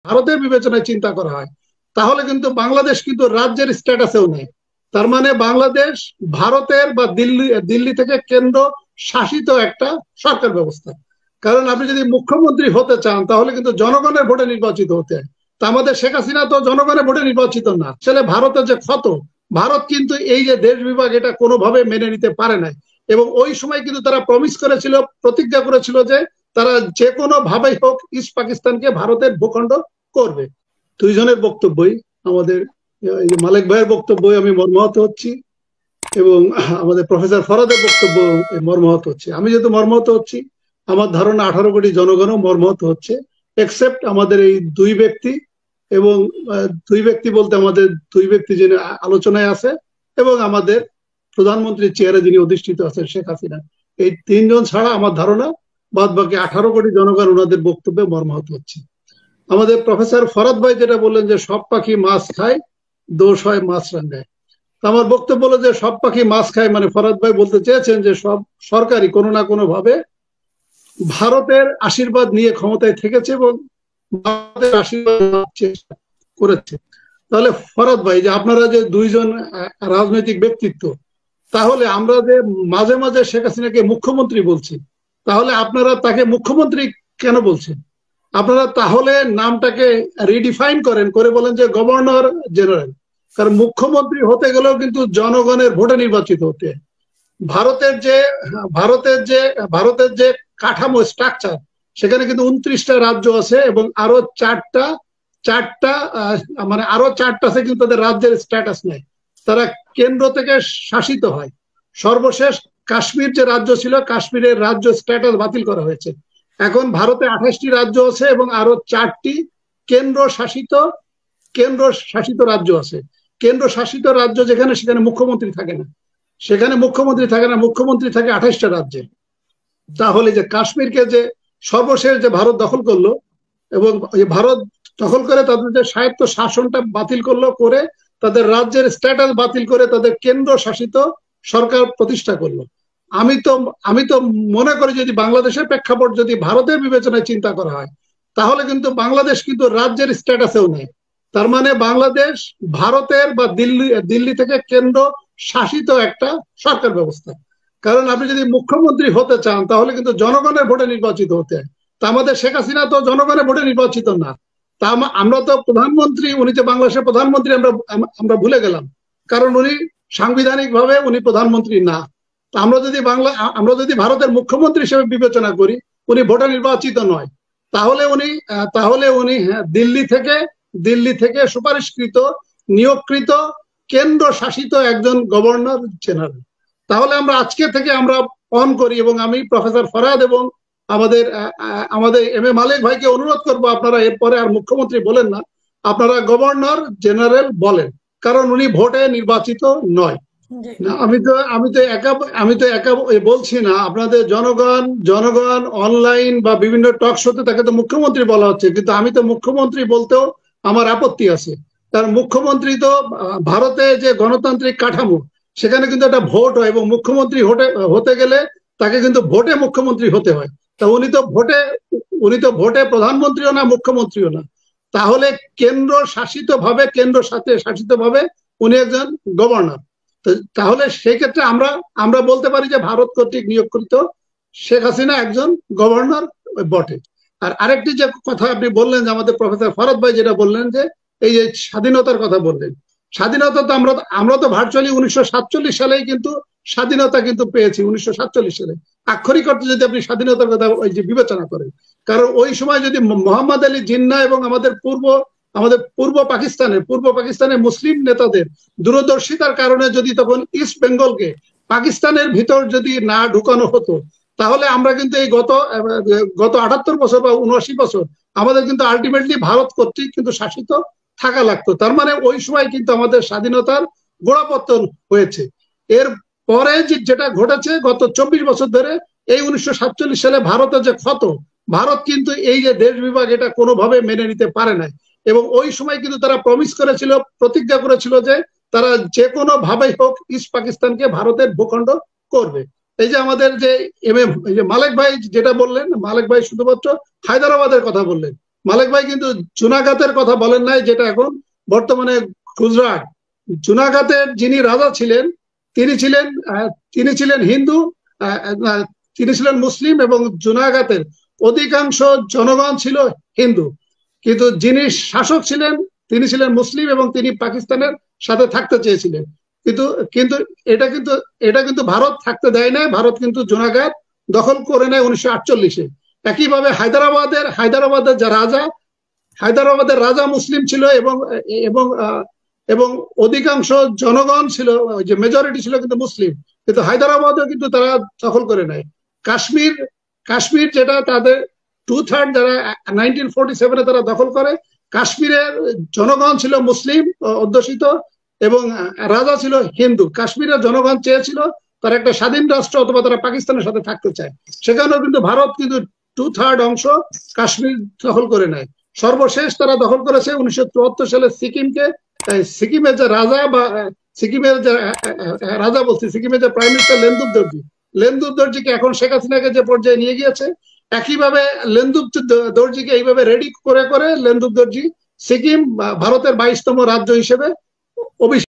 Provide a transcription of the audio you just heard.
ভারতের বিবেচনায় চিন্তা করা হয় তাহলে কিন্তু বাংলাদেশ কিন্তু রাজ্যের স্ট্যাটাসেও নেই। তার মানে বাংলাদেশ ভারতের বা দিল্লি থেকে কেন্দ্র শাসিত একটা সরকার ব্যবস্থা। কারণ আপনি যদি মুখ্যমন্ত্রী হতে চান তাহলে কিন্তু জনগণের ভোটে নির্বাচিত হতে হয়। তা আমাদের শেখ হাসিনা তো জনগণের ভোটে নির্বাচিত না। আসলে ভারতের যে ক্ষত, ভারত কিন্তু এই যে দেশ বিভাগ এটা কোনোভাবে মেনে নিতে পারে নাই। এবং ওই সময় কিন্তু তারা প্রমিস করেছিল, প্রতিজ্ঞা করেছিল যে তারা যে কোনো ভাবেই হোক ইস্ট পাকিস্তানকে ভারতের ভূখণ্ড করবে। দুইজনের বক্তব্যই, আমাদের মালিক ভাইয়ের বক্তব্যই আমি মর্মাহত হচ্ছি এবং আমাদের প্রফেসর ফরাদের বক্তব্য মর্মাহত হচ্ছে। আমি যেহেতু মর্মাহত হচ্ছি, আমার ধারণা 18 কোটি জনগণও মর্মাহত হচ্ছে, এক্সেপ্ট আমাদের এই দুই ব্যক্তি। এবং দুই ব্যক্তি বলতে আমাদের দুই ব্যক্তি যিনি আলোচনায় আছে এবং আমাদের প্রধানমন্ত্রীর চেয়ারে যিনি অধিষ্ঠিত আছেন শেখ হাসিনা, এই তিনজন ছাড়া আমার ধারণা বাদ বাকি 18 কোটি জনগণ ওনাদের বক্তব্যে মর্মাহত হচ্ছে। আমাদের প্রফেসর ফরাদ ভাই যেটা বললেন যে সব পাখি মাছ খায়, দোষ হয় মাছ রান্নায়। আমার বক্তব্য হলো যে সব পাখি মাছ খায় মানে ফরাদ ভাই বলতে চেয়েছেন যে সব সরকারই কোনো না কোনো ভাবে ভারতের আশীর্বাদ নিয়ে ক্ষমতায় থেকেছে এবং ভারতের আশীর্বাদ চেষ্টা করেছে। তাহলে ফরাদ ভাই, যে আপনারা যে দুইজন রাজনৈতিক ব্যক্তিত্ব, তাহলে আমরা যে মাঝে মাঝে শেখ হাসিনাকে মুখ্যমন্ত্রী বলছি, তাহলে আপনারা তাকে মুখ্যমন্ত্রী কেন বলছেন? আপনারা তাহলে নামটাকে রিডিফাইন করেন, করে বলেন যে গভর্নর জেনারেল। কারণ মুখ্যমন্ত্রী হতে গেলেও কিন্তু জনগণের ভোটে নির্বাচিত হতে। ভারতের যে ভারতের যে কাঠামো স্ট্রাকচার, সেখানে কিন্তু 29টা রাজ্য আছে এবং আরো চারটা মানে আরো 4টা আছে কিন্তু তাদের রাজ্যের স্ট্যাটাস নেই, তারা কেন্দ্র থেকে শাসিত হয়। সর্বশেষ কাশ্মীর যে রাজ্য ছিল, কাশ্মীরের রাজ্য স্ট্যাটাস বাতিল করা হয়েছে। এখন ভারতে 28টি রাজ্য আছে এবং আরো 4টি কেন্দ্র শাসিত রাজ্য আছে। কেন্দ্র শাসিত রাজ্য যেখানে, সেখানে মুখ্যমন্ত্রী থাকে না, মুখ্যমন্ত্রী থাকে 28টা রাজ্যে। তাহলে যে কাশ্মীরকে যে সর্বশেষ যে ভারত দখল করলো এবং ভারত দখল করে তাদের যে স্বায়ত্ত শাসনটা বাতিল করলো, করে তাদের রাজ্যের স্ট্যাটাস বাতিল করে তাদের কেন্দ্র শাসিত সরকার প্রতিষ্ঠা করলো। আমি তো মনে করি যদি বাংলাদেশের প্রেক্ষাপট যদি ভারতের বিবেচনায় চিন্তা করা হয় তাহলে কিন্তু বাংলাদেশ কিন্তু রাজ্যের স্ট্যাটাসেও নেই। তার মানে বাংলাদেশ ভারতের বা দিল্লি থেকে কেন্দ্র শাসিত একটা সরকার ব্যবস্থা। কারণ আপনি যদি মুখ্যমন্ত্রী হতে চান তাহলে কিন্তু জনগণের ভোটে নির্বাচিত হতে হয়। তা আমাদের শেখ হাসিনা তো জনগণের ভোটে নির্বাচিত না। তা আমরা তো প্রধানমন্ত্রী, উনি যে বাংলাদেশের প্রধানমন্ত্রী আমরা ভুলে গেলাম, কারণ উনি সাংবিধানিক ভাবে উনি প্রধানমন্ত্রী না। তা আমরা যদি ভারতের মুখ্যমন্ত্রী হিসেবে বিবেচনা করি, উনি ভোটে নির্বাচিত নয়, তাহলে উনি দিল্লি থেকে সুপারিশকৃত নিয়োগকৃত কেন্দ্র শাসিত একজন গভর্নর জেনারেল। তাহলে আমরা আজকে থেকে আমরা অন করি এবং আমি প্রফেসর ফরাদ এবং আমাদের এম এ মালিক ভাইকে অনুরোধ করবো, আপনারা এরপরে আর মুখ্যমন্ত্রী বলেন না, আপনারা গভর্নর জেনারেল বলেন, কারণ উনি ভোটে নির্বাচিত নয়। আমি তো একা বলছি না, আপনাদের জনগণ অনলাইন বা বিভিন্ন টক শোতে তাকে তো মুখ্যমন্ত্রী বলা হচ্ছে, কিন্তু আমি তো মুখ্যমন্ত্রী বলতেও আমার আপত্তি আছে। কারণ মুখ্যমন্ত্রী তো ভারতে যে গণতান্ত্রিক কাঠামো, সেখানে কিন্তু একটা ভোট হয় এবং মুখ্যমন্ত্রী হতে গেলে তাকে কিন্তু ভোটে মুখ্যমন্ত্রী হতে হয়। তা উনি তো ভোটে প্রধানমন্ত্রীও না, মুখ্যমন্ত্রীও না। তাহলে কেন্দ্র শাসিত ভাবে উনি একজন গভর্নর। তাহলে সেই ক্ষেত্রে আমরা বলতে পারি যে ভারত কর্তৃক নিয়োগকৃত শেখ হাসিনা একজন গভর্নর বটে। আর আরেকটি যে কথা আপনি বললেন, যে আমাদের প্রফেসর ফরাদ ভাই যেটা বললেন যে এই যে স্বাধীনতার কথা বললেন, স্বাধীনতা তো আমরা তো ভার্চুয়ালি 1947 সালেই কিন্তু স্বাধীনতা কিন্তু পেয়েছি। 1947 সালে আক্ষরিক অর্থে যদি আপনি স্বাধীনতার কথা ওই যে বিবেচনা করেন, কারণ ওই সময় যদি মোহাম্মদ আলী জিন্নাহ এবং আমাদের পূর্ব পাকিস্তানের মুসলিম নেতাদের দূরদর্শিতার কারণে যদি তখন ইস্ট বেঙ্গলকে পাকিস্তানের ভিতর যদি না ঢুকানো হতো, তাহলে আমরা কিন্তু এই গত 78 বছর বা 79 বছর আমাদের কিন্তু আলটিমেটলি ভারত কর্তৃক কিন্তু শাসিত থাকা লাগতো। তার মানে ওই সময় কিন্তু আমাদের স্বাধীনতার গোড়াপত্তন হয়েছে। এর পরে যেটা ঘটেছে গত 24 বছর ধরে, এই 1947 সালে ভারতের যে ক্ষত, ভারত কিন্তু এই যে দেশ বিভাগ এটা কোনোভাবে মেনে নিতে পারে নাই। এবং ওই সময় কিন্তু তারা প্রমিস করেছিল, প্রতিজ্ঞা করেছিল যে তারা যে কোনো ভাবেই হোক ইস্ট পাকিস্তানকে ভারতের ভূখণ্ড করবে। এই যে আমাদের যে মালিক ভাই যেটা বললেন, মালিক ভাই শুধুমাত্র হায়দ্রাবাদের কথা বললেন। মালিক ভাই কিন্তু জুনাগাতের কথা বলেন নাই, যেটা এখন বর্তমানে গুজরাট। জুনাগাতের যিনি রাজা ছিলেন তিনি ছিলেন তিনি ছিলেন হিন্দু, তিনি ছিলেন মুসলিম, এবং জুনাগাতের অধিকাংশ জনগণ ছিল হিন্দু। কিন্তু যিনি শাসক ছিলেন তিনি ছিলেন মুসলিম এবং তিনি পাকিস্তানের সাথে থাকতে চেয়েছিলেন। কিন্তু কিন্তু এটা কিন্তু ভারত থাকতে দেয় না। ভারত কিন্তু জুনাগড় দখল করে নেয় 1948-এ। একইভাবে হায়দ্রাবাদের যে রাজা, হায়দ্রাবাদের রাজা মুসলিম ছিল এবং এবং এবং অধিকাংশ জনগণ ছিল, যে মেজরিটি ছিল কিন্তু মুসলিম। কিন্তু হায়দ্রাবাদও কিন্তু তারা দখল করে নেয়। কাশ্মীর কাশ্মীর যেটা তাদের 2/3 যারা 1947-এ তারা দখল করে। কাশ্মীরের জনগণ ছিল মুসলিম অধ্যুষিত এবং রাজা ছিল হিন্দু। কাশ্মীরের জনগণ চেয়েছিল তারা একটা স্বাধীন রাষ্ট্র অথবা তারা পাকিস্তানের সাথে থাকতে চায়। সেখানেও কিন্তু ভারত কিন্তু 2/3 অংশ কাশ্মীর দখল করে নেয়। সর্বশেষ তারা দখল করেছে 1974 সালে সিকিমকে। সিকিমের যে রাজা বা সিকিমের যে রাজা বলছি, সিকিমের যে প্রাইম মিনিস্টার লেন্দুব দর্জিকে এখন শেখ হাসিনাকে যে পর্যায়ে নিয়ে গিয়েছে, একইভাবে লেন্দুব দর্জিকে এইভাবে রেডি করে করে লেন্দুব দর্জি সিকিম ভারতের 22তম রাজ্য হিসেবে